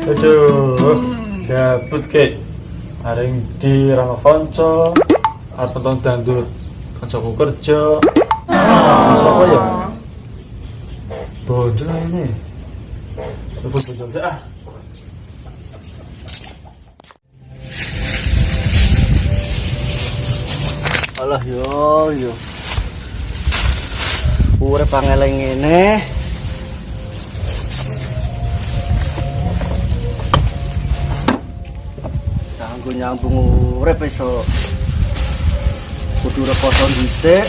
Aduh, gabut kek. Areng di Rama Konco, arep nonton dangdut. Koncoku kerja. Siapa ya? Bojol ini. Telepon bojol saya. Alah yo. Urip pangeleng ngene. Kanggo nyambung urip iso kudu reposo dhisik.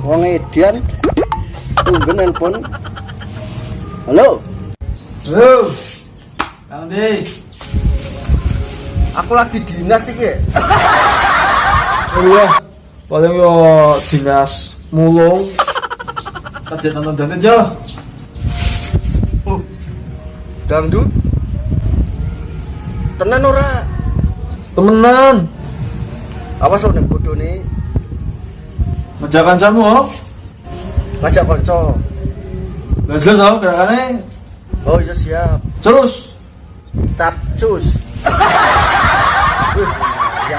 Wong edian tunggu nelpon. Halo. Halo. Kang Di. Aku lagi dinas iki. Oh iya. Paling yo dinas mulung. Kerja nonton dangdut ya. Dangdut. Tenan ora? Temenan. Awas nek bodone Ngajak kancamu, oh. ngajak kanca. Gas-gas, oh, gerakannya. Oh iya siap. Terus. Capcus. Ya.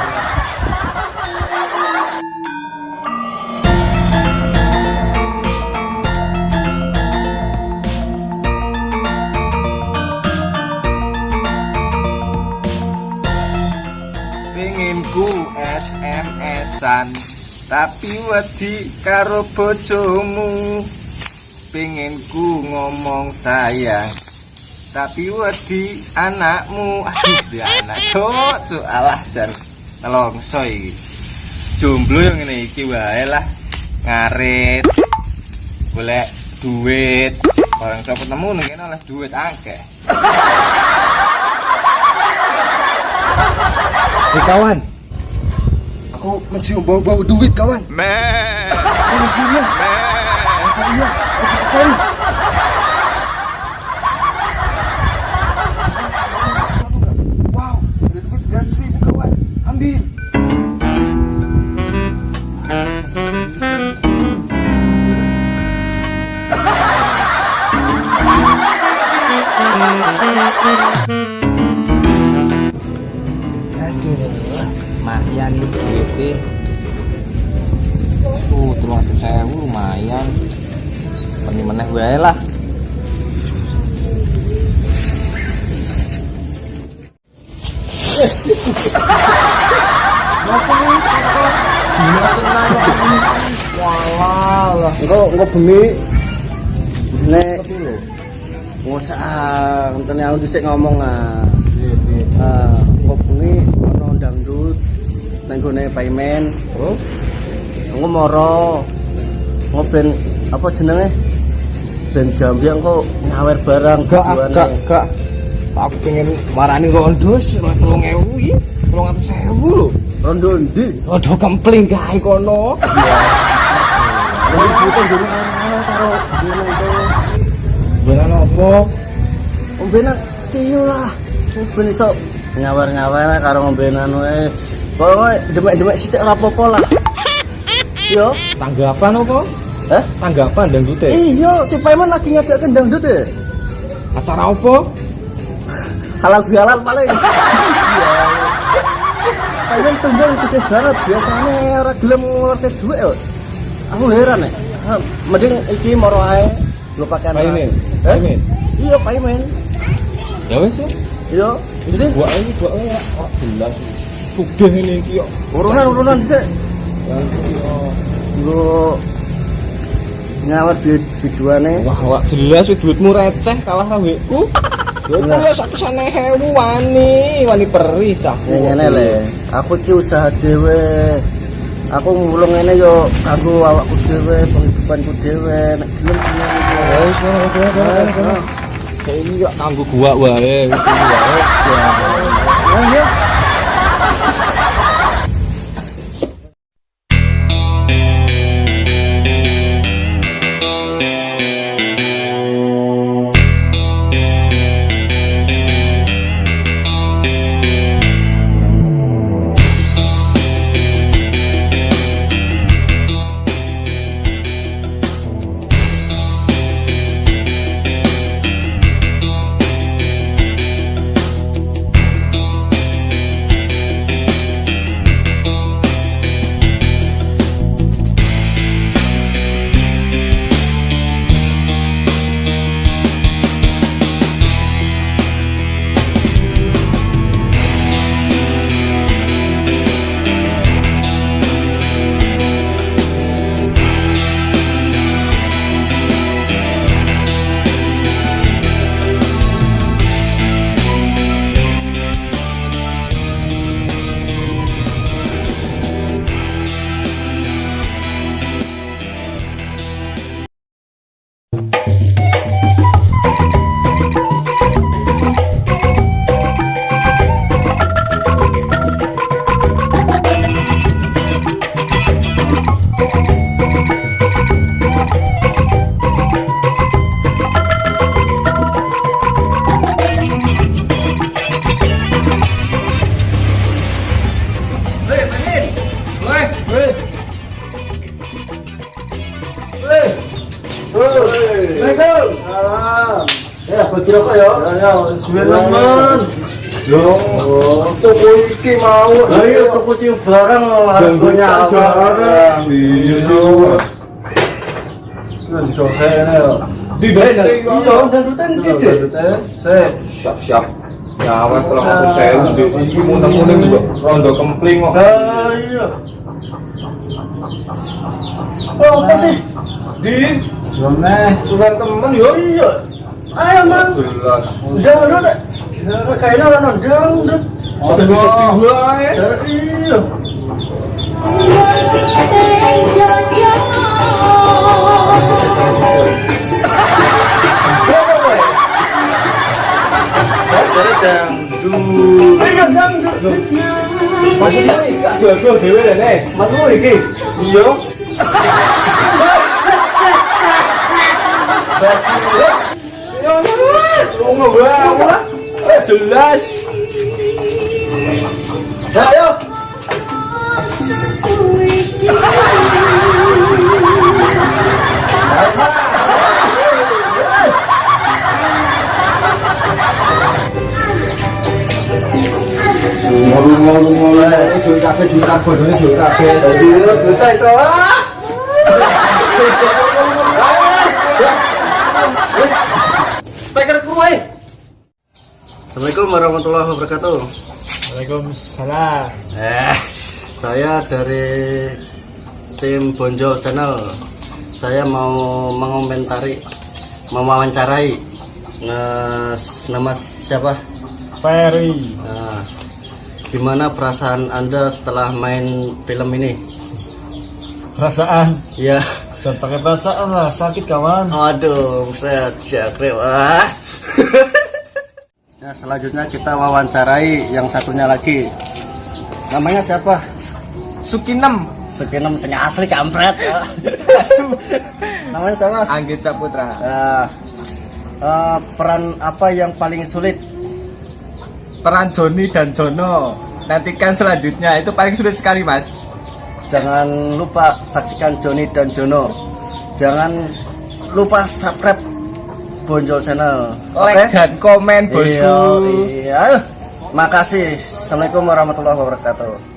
Penginku SMS-an tapi wedi karo bojomu. Penginku ngomong sayang tapi wedi anakmu. Aduh dia anak cok alah dan nelongso iki. Jomblo yang ngene iki wae lah. Ngarit golek duit. Orang iso ketemu ning kene oleh duit akeh. Kawan. Aku mencium bau-bau duit kawan. Aku menciumnya. Iya. Kita cari. Wow, ada duit 300.000 kawan. Ambil. Lumayan nih duitnya. 300.000 lumayan. Pani meneh wae lah. Walah, engko bengi nek ngosah ngenteni aku dhisik ngomong engko bengi ono dangdut nang gone paimen. Oh. Engko moro ngoben apa jenenge? Ben Gambiang kok nyawer barang Gak. Aku pengen warani rondo 3.000 iki. 300.000 lho. Rondo ndi? Rondo kempling gae kono. Iya. Itu dulu karo Belan opo? ombenan ciu lah. Ben iso nyawer-nyawer karo ombenan wae. Pokoke demek-demek sithik ora apa-apa lah. Yo, Tanggapan opo? Tanggapan dangdute. Iya, si Paiman lagi ngadakan dangdut ya. Acara opo? Halal bihalal paling. Paiman tunggal sugih banget biasanya ora gelem ngeluarke duit yo. Aku heran ya. Mending iki moro ae lupakan. Paiman. Iya, Paiman. Ya wis yo. Iya, ini Gua ya jelas. Sugih ngene iki yo. urunan dhisik. Nggo nyawar biduane. Wah, jelas duitmu receh kalah awakku. Duitmu ya 100.000 wani perih cah. Ngene le, aku ki usaha dhewe. Aku mulung ngene yo kanggo awakku dhewe, penghidupanku dhewe. Nek gelem Wis ora. Saiki yo kanggo gua wae, wis wae. ya. Assalamualaikum. Salam. Ya, bagi rokok ya. Ya, sudah teman. Yo, toko iki mau. Ayo toko cium barang harganya apa? Iya sih. Kan selesai ya. Di bawah iya, dan cici. Saya Siap-siap. Ya, awet 30.000 Dik. Iki muneng-muneng juga rondo kempling kok. Iya. Oh, apa sih? Di Gimana? sugan temen yo. Iya. Ayo, Mang. Jelas. Jangan dulu. Kayaknya orang dangdut. Sedih-sedih wae. Iya. Iya, dangdut. Maksudnya gak jual-jual dhewe rene. Maksudmu iki? Iya. Lunga wae. Jelas. Ayo. Mulai jual kafe bodone jual kafe. Jadi bisa iso. speaker kuwi. Assalamualaikum warahmatullahi wabarakatuh. Waalaikumsalam. Saya dari tim Bonjol Channel. Saya mau mengomentari, mewawancarai nama siapa? Ferry. Nah, gimana perasaan Anda setelah main film ini? Perasaan. Ya, Jangan pakai perasaan lah, sakit kawan. aduh, saya jangkrik. Ya, selanjutnya kita wawancarai yang satunya lagi. Namanya siapa? Sukinem. Sekinem sing asli kampret. Namanya siapa? Anggit Saputra. Nah, peran apa yang paling sulit? Peran Joni dan Jono. Nantikan selanjutnya, itu paling sulit sekali, Mas. Jangan lupa saksikan Joni dan Jono. Jangan lupa subscribe Bonjol Channel. Like dan komen, bosku. Iya. Makasih. Assalamualaikum warahmatullahi wabarakatuh.